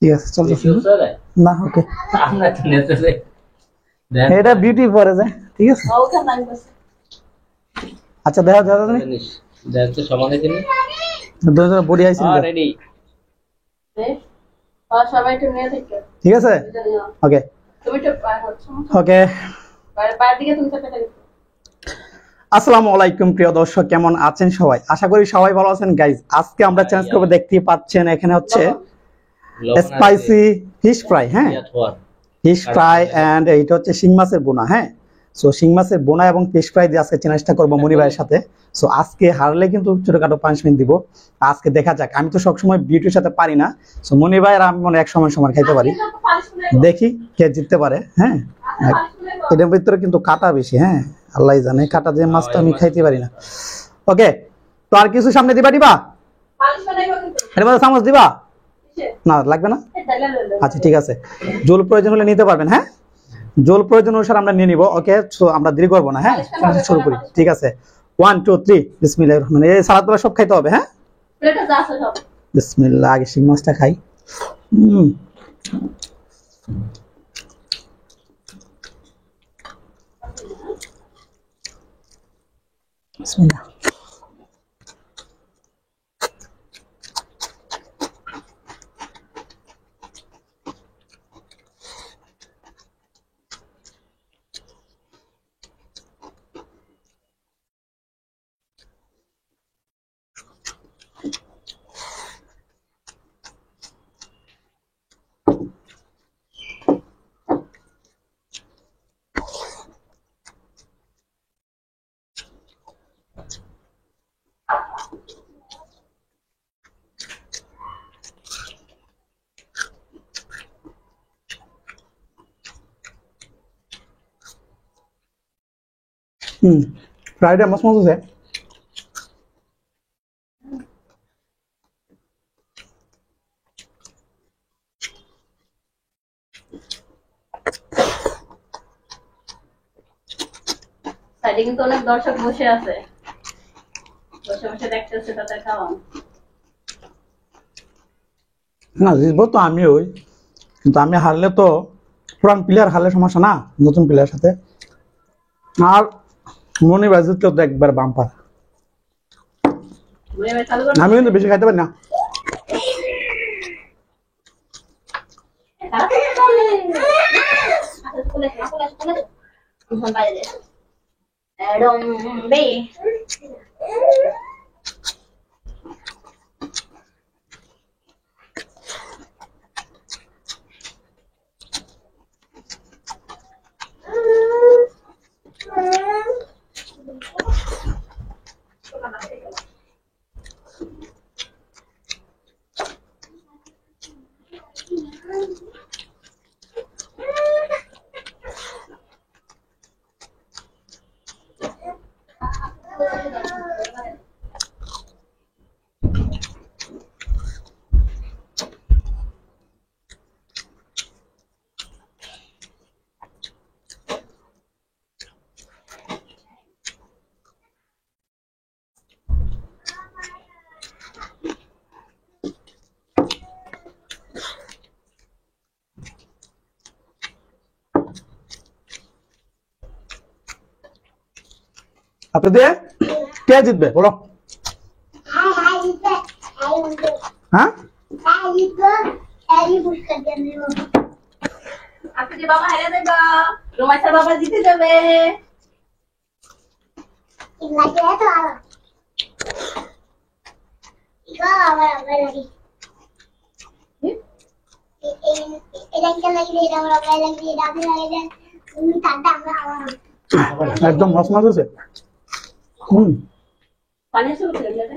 ঠিক আছে চলতেছে না ওকে এটা বিউটি পরে যায় ঠিক আছে আচ্ছা দেখা যাবে তুমি দেখতে সমানে দিন দুজন বডি আইছিল রেডি সবাই একটু নিয়ে থেকে ঠিক আছে ওকে তুমি তো ওকে বাইরে দিকে তুমি সাথে আসসালামু আলাইকুম প্রিয় দর্শক কেমন আছেন সবাই আশা করি সবাই ভালো আছেন গাইস আজকে আমরা চ্যালেঞ্জ করব দেখতেই পাচ্ছেন এখানে হচ্ছে স্পাইসি ফিশ ফ্রাই হ্যাঁ ফিশ ফ্রাই এন্ড এটা হচ্ছে শিং মাছের বোনা হ্যাঁ সো শিং মাছের বোনা এবং ফিশ ফ্রাই দিয়ে আজকে চ্যালেঞ্জটা করব মনি ভাইয়ের সাথে সো আজকে হারলে কিন্তু ছোটখাটো পানিশমেন্ট দিব আজকে দেখা যাক আমি তো সবসময় বিউটির সাথে পারি না সো মনি ভাইয়ের আমি মনে এক সময় খাইতে পারি দেখি কে জিততে পারে হ্যাঁ এটার ভিতরে কিন্তু কাটা বেশি হ্যাঁ আল্লাহ জানে কাটা যে মাছটা আমি খাইতে পারি না ওকে তো আর কিছু সামনে দিবা এর মধ্যে চামচ দিবা না লাগবে না আচ্ছা ঠিক আছে জল প্রয়োজন হলে নিতে পারবেন হ্যাঁ জল প্রয়োজন অনুসারে আমরা নিয়ে নিব ওকে সো আমরা দেরি করব না হ্যাঁ শুরু করি ঠিক আছে 1 2 3 বিসমিল্লাহির রহমানির রহিম এই সালাদগুলো সব খাইতে হবে হ্যাঁ প্লেটে যা আছে সব বিসমিল্লাহ আগে শিং মাছটা খাই বিসমিল্লাহ फ्राइडे मस्त मस्त है সাইডে কিন্তু অনেক দর্শক বসে আছে বসে বসে দেখতেছে তাদের খাওয়া না জিতবো তো আমি ওই কিন্তু আমি হারলে তো পুরান প্লেয়ার হারলে সমস্যা না নতুন প্লেয়ার সাথে আর মনি বাজিত তো একবার বাম্পার আমি কিন্তু বেশি খাইতে পারি না আপনাদের কে জিতবে বলো হ্যাঁ আপনি যে বাবা হেরে দেবা রোমাইসার বাবা জিতে যাবে একদম মস্ত মজা আছে পানি শুরু করে যাবে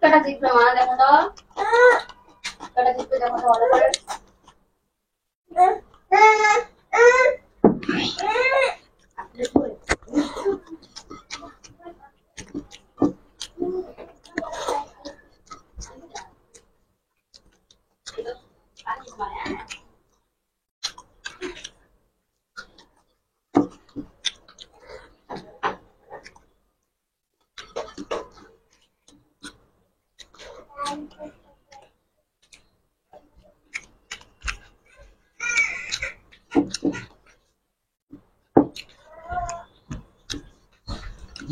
কটা জিতবে মা দেখো তো, কটা জিতবে দেখো তো ভালো করে।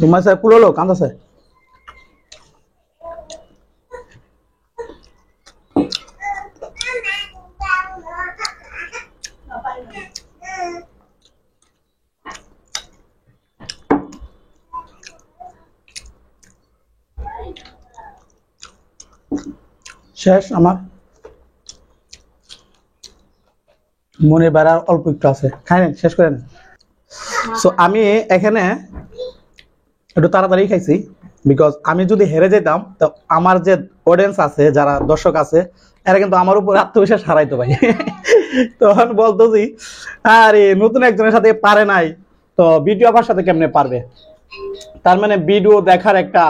তোমার স্যার পুরো লোক কান্দাছে। শেষ আমার মনের বেড়া অল্প একটু আছে, খাই নেন, শেষ করেন। সো আমি এখানে একটু তাড়াতাড়ি খাইছি, বিকজ আমি যদি হেরে যেতাম তো আমার যে অডিয়েন্স আছে, যারা দর্শক আছে, এরা কিন্তু আমার উপর আত্মবিশ্বাস হারাইতো ভাই। তখন বলতো যে আরে নতুন একজনের সাথে পারে নাই তো ভিডিও আমার সাথে কেমনে পারবে। তার মানে ভিডিও দেখার একটা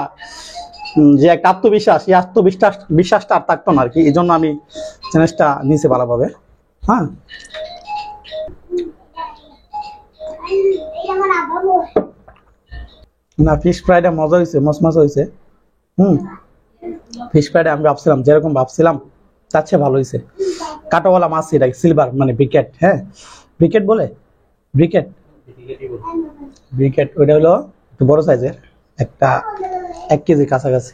যে একটা আত্মবিশ্বাস, এই বিশ্বাসটা আর থাকতো না আর কি। এই জন্য আমি চ্যালেঞ্জটা নিচে ভালোভাবে। হ্যাঁ, না ফিশ ফ্রাইটা মজা হয়েছে, মসমস হয়েছে। ফিশ ফ্রাইটা আমি ভাবছিলাম যেরকম ভাবছিলাম তার চেয়ে ভালো হয়েছে। কাটাওয়ালা মাছ, এটা সিলভার মানে ব্রিকেট। হ্যাঁ, ব্রিকেট বলে, ব্রিকেট ব্রিকেট ওইটা হলো একটু বড় সাইজের, একটা 1 কেজি কাছাকাছি।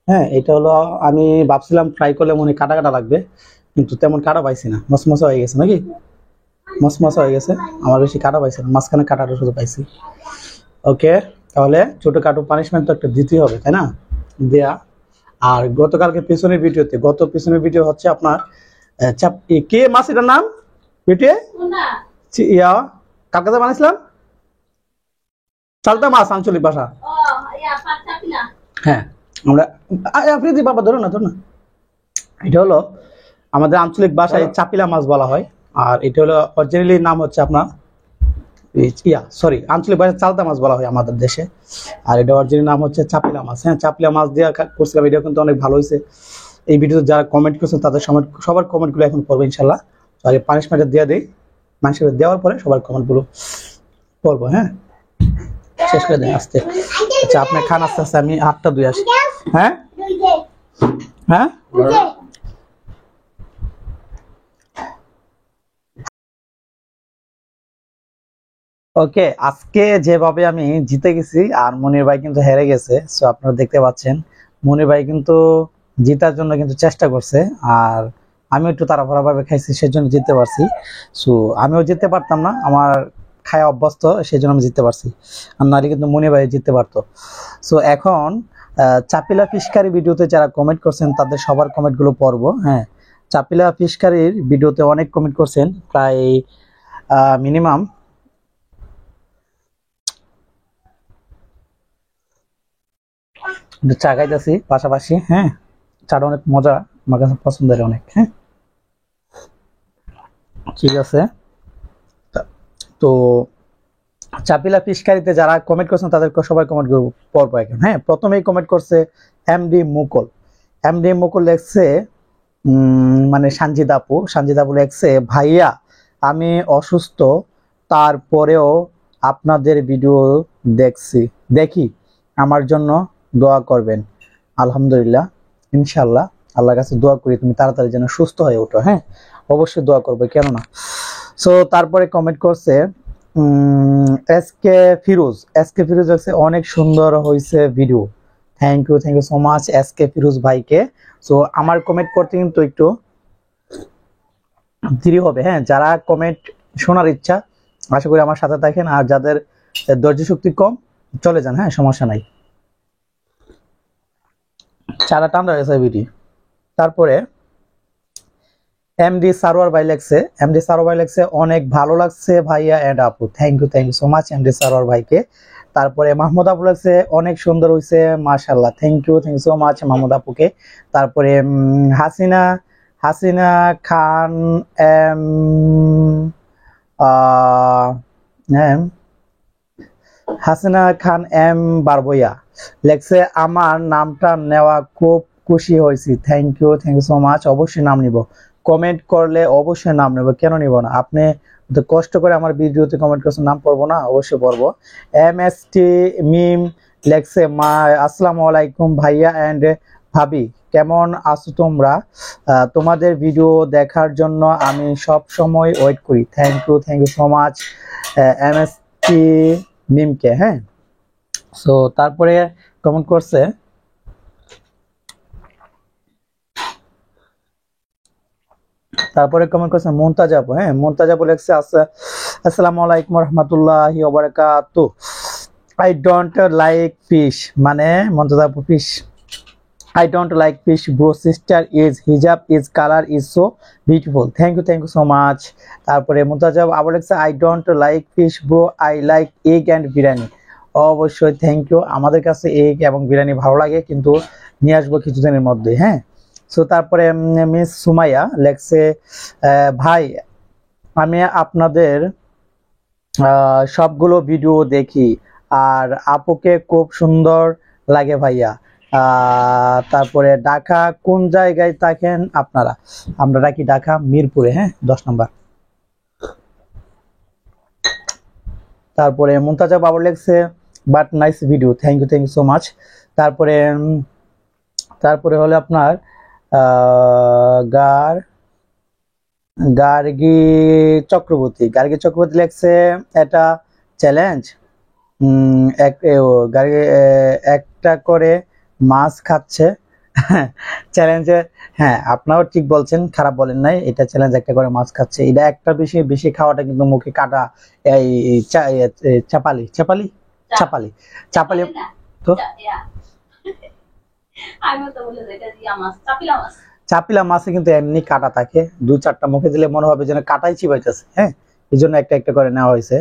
হ্যাঁ, এটা হলো আমি ভাবছিলাম ফ্রাই করলে মনে কাটা কাটা লাগবে, কিন্তু তেমন কাটা পাইছি না, মসমসা হয়ে গেছে নাকি, মসমসা হয়ে গেছে। আমার বেশি কাটা পাইছি না, মাঝখানে কাটাটা শুধু পাইছি। ওকে, তাহলে ছোটখাটো পানিশমেন্ট তো একটা দিতেই হবে, তাই না, দেয়া। আর গতকালকে পিছনের ভিডিও হচ্ছে আপনার কে মাছ, এটার নাম ভিডিও ইয়া কার কাছে বানাইছিলাম, চালতা মাছ, আঞ্চলিক ভাষা। হ্যাঁ, আমরা আপনি বাবা ধরো না। এটা হলো আমাদের আঞ্চলিক ভাষায় চাপিলা মাছ বলা হয়, আর এটা হলো অরিজিনালি নাম হচ্ছে আপনার আঞ্চলিক ভাষায় চালতা মাছ বলা হয় আমাদের দেশে, আর এটা অরিজিনাল নাম হচ্ছে চাপিলা মাছ। হ্যাঁ, চাপিলা মাছ দিয়ে করছিলাম, ভিডিও কিন্তু অনেক ভালো হয়েছে। এই ভিডিওতে যারা কমেন্ট করছেন তাদের সবার কমেন্টগুলো এখন পড়বো ইনশাল্লাহ। আর এই পানিশমেন্টটা দিয়ে দিই, মানুষের দেওয়ার পরে সবার কমেন্টগুলো পড়বো। হ্যাঁ, শেষ করে দেন আস্তে। আচ্ছা, আপনার খান আস্তে আস্তে, আমি হাতটা ধুয়ে আসি। হ্যাঁ হ্যাঁ, ওকে, আজকে যেভাবে আমি জিতে গেছি আর মনির ভাই কিন্তু হেরে গেছে, সো আপনারা দেখতে পাচ্ছেন মনির ভাই কিন্তু জিতার জন্য কিন্তু চেষ্টা করছে, আর আমি একটু তাড়াহুড়া ভাবে খাইছি, সেজন্য জিততে পারছি। সো আমিও জিততে পারতাম না, আমার খায় অভ্যস্ত, সেই জন্য আমি জিততে পারছি, আর নাহলে কিন্তু মনির ভাই জিততে পারতো। সো এখন চাপিলা ফিশকারি ভিডিওতে যারা কমেন্ট করছেন তাদের সবার কমেন্টগুলো পড়বো। হ্যাঁ, চাপিলা ফিশকারির ভিডিওতে অনেক কমেন্ট করছেন, প্রায় মিনিমাম চা খাইতেছি পাশাপাশি। হ্যাঁ, চাটা অনেক মজা, আমার কাছে পছন্দের অনেক। হ্যাঁ, ঠিক আছে। তো চাপিলা ফিশকারিতে যারা কমেন্ট করছেন তাদের সবাই কমেন্ট পড়বো এখন। হ্যাঁ, প্রথমেই কমেন্ট করছে এমডি মুকুল লেখছে মানে সানজিদা আপু লেখছে, ভাইয়া আমি অসুস্থ, তারপরেও আপনাদের ভিডিও দেখি, আমার জন্য দোয়া করবেন। আলহামদুলিল্লাহ, ইনশাল্লাহ, আল্লাহর কাছে দোয়া করি তুমি তাড়াতাড়ি যেন সুস্থ হয়ে ওঠো। হ্যাঁ, অবশ্যই দোয়া করবে, কেন না। সো তারপরে কমেন্ট করছে এস কে ফিরোজ হচ্ছে অনেক সুন্দর হয়েছে video. Thank you so much S K Firoz ভাইকে। সো আমার কমেন্ট করতে কিন্তু একটু দেরি হবে, হ্যাঁ। যারা কমেন্ট শোনার ইচ্ছা আশা করি আমার সাথে থাকেন, আর যাদের ধৈর্য শক্তি কম চলে যান, হ্যাঁ, সমস্যা নাই। চারা টান্দা গেছে ভিডিও। তারপরে এমডি সারোয়ার ভাই লেখছে অনেক ভালো লাগছে ভাইয়া এন্ড আপু। Thank you so much MD Sarwar ভাইকে। তারপরে মাহমুদ আপু লেখছে অনেক সুন্দর হয়েছে মাশাআল্লাহ। Thank you so much Mahmud আপুকে। তারপরে হাসিনা খান এম হ্যাঁ হাসিনা খান এম বারবইয়া লেখছে আমার নামটা নেওয়া খুব খুশি হয়েছি। Thank you so much. অবশ্যই নাম নিব, কমেন্ট করলে অবশ্যই নাম নেব, কেন নিব না। আপনি তো কষ্ট করে আমার ভিডিওতে কমেন্ট করছেন, নাম পড়বো না? অবশ্যই পড়বো। MST মিম লেখছে আসসালামু আলাইকুম ভাইয়া এন্ড ভাবি, কেমন আছো তোমরা? তোমাদের ভিডিও দেখার জন্য আমি সব সময় ওয়েট করি। Thank you so much MST মিমকে, হ্যাঁ। সো তারপরে কমেন্ট করছে মুমতাজ আপু, হ্যাঁ। মুমতাজ আপু লেখছে আসসালামু আলাইকুম রাহমাতুল্লাহি ওয়া বারাকাতুহু। আই ডোন্ট লাইক ফিশ, মানে মুমতাজ আপু fish. I don't like fish, bro. Sister is hijab is color is so beautiful. Thank you so much. তারপরে মুমতাজাব আবার লেখছে I don't like fish, bro. I like egg and biryani. অবশ্যই thank you. আমাদের কাছে egg এবং বিরিয়ানি ভালো লাগে, কিন্তু নিয়ে আসবো কিছুদিনের মধ্যে, হ্যাঁ। সো তারপরে মিস সুমাইয়া লেখছে ভাই আমি আপনাদের সবগুলো ভিডিও দেখি আর আপুকে খুব সুন্দর লাগে ভাইয়া। তারপরে ঢাকা কোন জায়গায় থাকেন আপনারা? আমরা রাখি ঢাকা মিরপুরে, হ্যাঁ, 10 নম্বর। তারপরে মুমতাজা বাবর লেখছে but nice video. Thank you so much. তারপরে হলো আপনার গার্গী চক্রবর্তী লেখছে এটা চ্যালেঞ্জ, একটা করে মাছ খাচ্ছে চ্যালেঞ্জে। হ্যাঁ, আপনারাও ঠিক বলছেন, খারাপ বলেন নাই। এটা চ্যালেঞ্জ, একটা করে মাছ খাচ্ছে। এটা একটা বেশি খাওয়াটা কিন্তু মুখে কাটা, এই চাপালি তো চাপিলা মাছে কিন্তু এমনি কাটা থাকে, 2-4টা মুখে দিলে মনে হবে যেন কাটাই চিবাইতেছে, হ্যাঁ। এই জন্য একটা করে নেওয়া হয়েছে।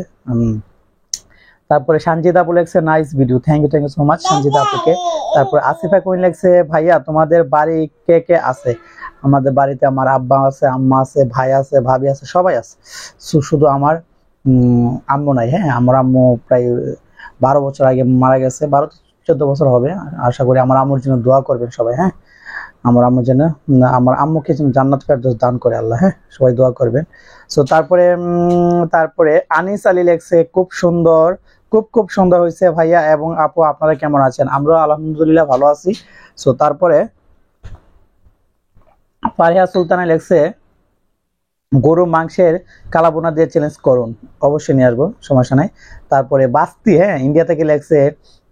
তারপরে সঞ্জিদা আপু লেখছে nice video. Thank you so much Sanjida আপুকে। তারপর আসিফা কুইন লেখছে ভাইয়া তোমাদের বাড়ি কে কে আছে? আমাদের বাড়িতে আমার আব্বা আছে, আম্মা আছে, ভাই আছে, ভাবি আছে, সবাই আছে। শুধু আমার আম্মু নাই, হ্যাঁ। আমার আম্মু প্রায় 12 বছর আগে মারা গেছে, 12-14 বছর হবে। আশা করি আমার আম্মুর জন্য দোয়া করবেন সবাই, হ্যাঁ। আমার আম্মুকে যেন জান্নাত ফেরদৌস দান করে আল্লাহ, হ্যাঁ। সবাই দোয়া করবেন। সো তারপরে আনিস আলী লেখছে খুব সুন্দর হয়েছে ভাইয়া এবং আপু, আপনারা কেমন আছেন? আমরা আলহামদুলিল্লাহ ভালো আছি। সো তারপরে ফারিহা সুলতানা লেখছে গরু মাংসের কালাবোনা দিয়ে চ্যালেঞ্জ করুন। অবশ্যই নিয়ে আসবো, সমস্যা নাই। তারপরে বাস্তি, হ্যাঁ, ইন্ডিয়া থেকে লেখছে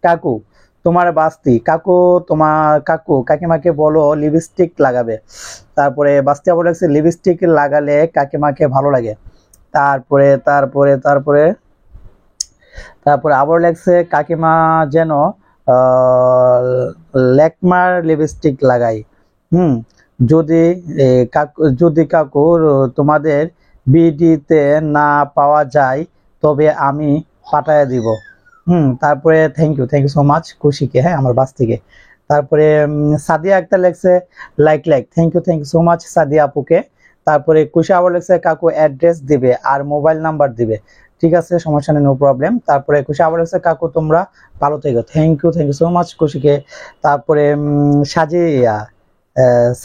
কাকু তোমার বাস্তি, কাকিমাকে বলো লিপস্টিক লাগাবে। তারপরে বাস্তি আবার লেখছে লিপস্টিক লাগালে কাকিমাকে ভালো লাগে। তারপরে আবার লেখছে কাকিমা যেন ল্যাকমার লিপস্টিক লাগাই। যদি কাকুর তোমাদের বিডিতে না পাওয়া যায় তবে আমি পাঠায় দিব। তারপরে থ্যাংক ইউ সো মাচ খুশিকে, হ্যাঁ, আমার বাস থেকে। তারপরে সাদিয়া আক্তার লেখছে like thank you so much Sadia আপুকে। তারপরে খুশি আবার লেখছে কাকু অ্যাড্রেস দিবে আর মোবাইল নাম্বার দিবে। ঠিক আছে, সমস্যা নেই, নো প্রবলেম। তারপরে খুশি আবার লেখছে কাকু তোমরা ভালো থেকো। থ্যাংক ইউ সো মাচ খুশিকে। তারপরে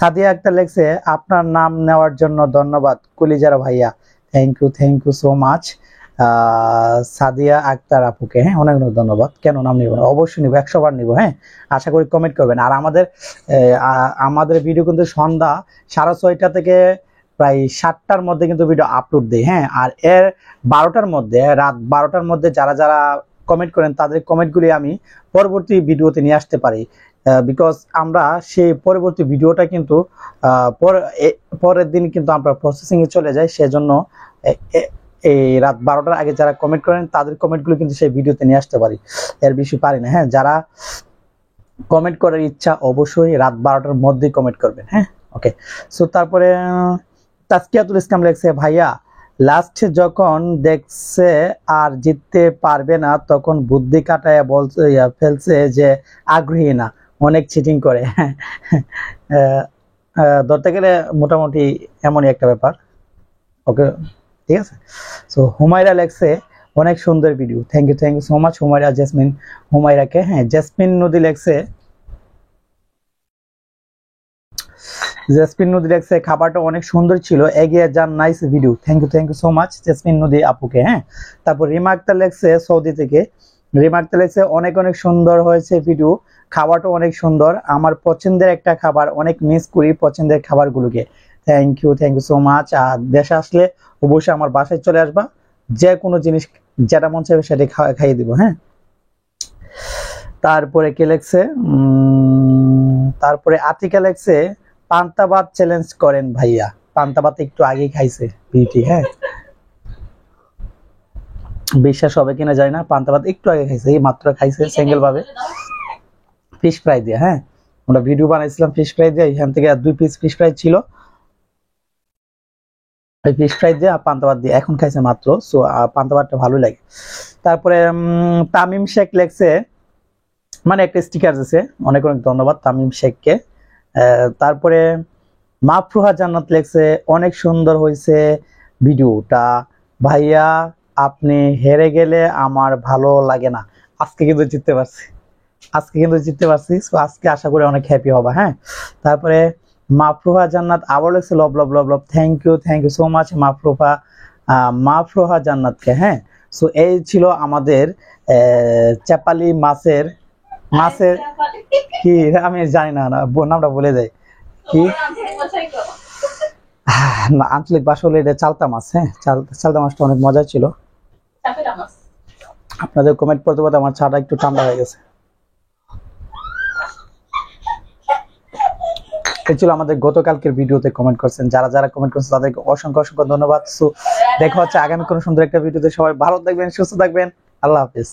সাদিয়া আক্তার লেখছে আপনার নাম নেওয়ার জন্য ধন্যবাদ কলিজার ভাইয়া। Thank you so much Sadia Akter আপুকে, হ্যাঁ, অনেক ধন্যবাদ। কেন নাম নিব না? অবশ্যই নিব, 100 বার নিব, হ্যাঁ। আশা করি কমেন্ট করবেন। আর আমাদের ভিডিও কিন্তু সন্ধ্যা 6:30 থেকে প্রায় 7টার মধ্যে কিন্তু ভিডিও আপলোড দেই, হ্যাঁ। আর এর 12টার মধ্যে, রাত 12টার মধ্যে যারা যারা কমেন্ট করেন তাদের কমেন্টগুলি আমি পরবর্তী ভিডিওতে নিয়ে আসতে পারি, বিকজ আমরা সেই পরবর্তী ভিডিওটা কিন্তু পরের দিন কিন্তু আমরা প্রসেসিং এ চলে যাই, সেজন্য এই রাত 12টার আগে যারা কমেন্ট করেন তাদের কমেন্টগুলো কিন্তু সেই ভিডিওতে নিয়ে আসতে পারি, এর বেশি পারি না, হ্যাঁ। যারা কমেন্ট করার ইচ্ছা অবশ্যই রাত 12টার মধ্যেই কমেন্ট করবেন, হ্যাঁ। ওকে, সো তারপরে তাসকিয়াতুল ইসলাম লেখছে, ভাইয়া লাস্টে যখন দেখছে আর জিততে পারবে না তখন বুদ্ধি কাটায় বলছে ফেলছে যে আগ্রহী না, অনেক চিটিং করে। ধরতে গেলে মোটামুটি এমনই একটা ব্যাপার। ওকে, ঠিক আছে। সো হুমায়রা লেখছে, অনেক সুন্দর video, thank you so much Humaira, Jesmin হুমায়রাকে, হ্যাঁ। জেসমিন নদী লেখছে, খাবারটা অনেক সুন্দর ছিল, এগিয়ে যান, nice video, thank you so much Jesmin Nodi আপুকে, হ্যাঁ। তারপর রিমা আক্তার লেখছে সৌদি থেকে, অনেক অনেক সুন্দর হয়েছে ভিডিও, খাবারটা অনেক সুন্দর, আমার পছন্দের একটা খাবার, অনেক মিস করি পছন্দের খাবারগুলোকে, থ্যাংক ইউ সো মাচ। আর দেশে আসলে অবশ্যই আমার বাসায় চলে আসবা, যে কোনো জিনিস যেটা মন চাইবে সেটা খাইয়ে দিব, হ্যাঁ। তারপরে কে লেখছে, তারপরে আতিকা লেখছে, পান্তা ভাত চ্যালেঞ্জ করেন ভাইয়া, পান্তা ভাত একটু আগে খাইছে বিটি, হ্যাঁ। বিশ্বাস হবে কিনা জানি না, পান্তা ভাত একটু আগে খাইছে, এই মাত্র খাইছে সিঙ্গেল ভাবে ফিশ ফ্রাই দিয়ে, হ্যাঁ। আমরা ভিডিও বানাইছিলাম ফিশ ফ্রাই দিয়ে, এখান থেকে 2 পিস ফিশ ফ্রাই ছিল, ওই ফিশ ফ্রাই দিয়ে আর পান্তা ভাত দিয়ে এখন খাইছে মাত্র। সো পান্তা ভাতটা ভালো লাগে। তারপরে তামিম শেখ লেখছে, মানে একটা স্টিকার আছে, অনেক অনেক ধন্যবাদ তামিম শেখকে। তারপরে মাফরুহা জান্নাত লেখছে, অনেক সুন্দর হয়েছে ভিডিওটা ভাইয়া, আপনি হেরে গেলে আমার ভালো লাগে না, আজকে কিন্তু জিততে পারছি, সো আজকে আশা করি অনেক হ্যাপি হবা, হ্যাঁ। তারপরে মাফরুহা জান্নাত আবার লেখছে, love love love love, thank you so much Mafruha জান্নাতকে, হ্যাঁ। সো এই ছিল আমাদের চাপালি মাছের কি, আমি জানি না, নামটা বলে যাই কি, না আঞ্চলিক ভাষা হলে এটা চালতা মাছ, হ্যাঁ। চালতা মাছটা অনেক মজা ছিল। আপনাদের কমেন্ট পড়তে পড়তে আমার চাটা একটু ঠান্ডা হয়ে গেছে। এই ছিল আমাদের গতকালকের ভিডিওতে কমেন্ট করছেন, যারা যারা কমেন্ট করছেন তাদেরকে অসংখ্য অসংখ্য ধন্যবাদ। সো দেখা হচ্ছে আগামী কোনো সুন্দর একটা ভিডিওতে, সবাই ভালো থাকবেন, সুস্থ থাকবেন, আল্লাহ হাফেজ।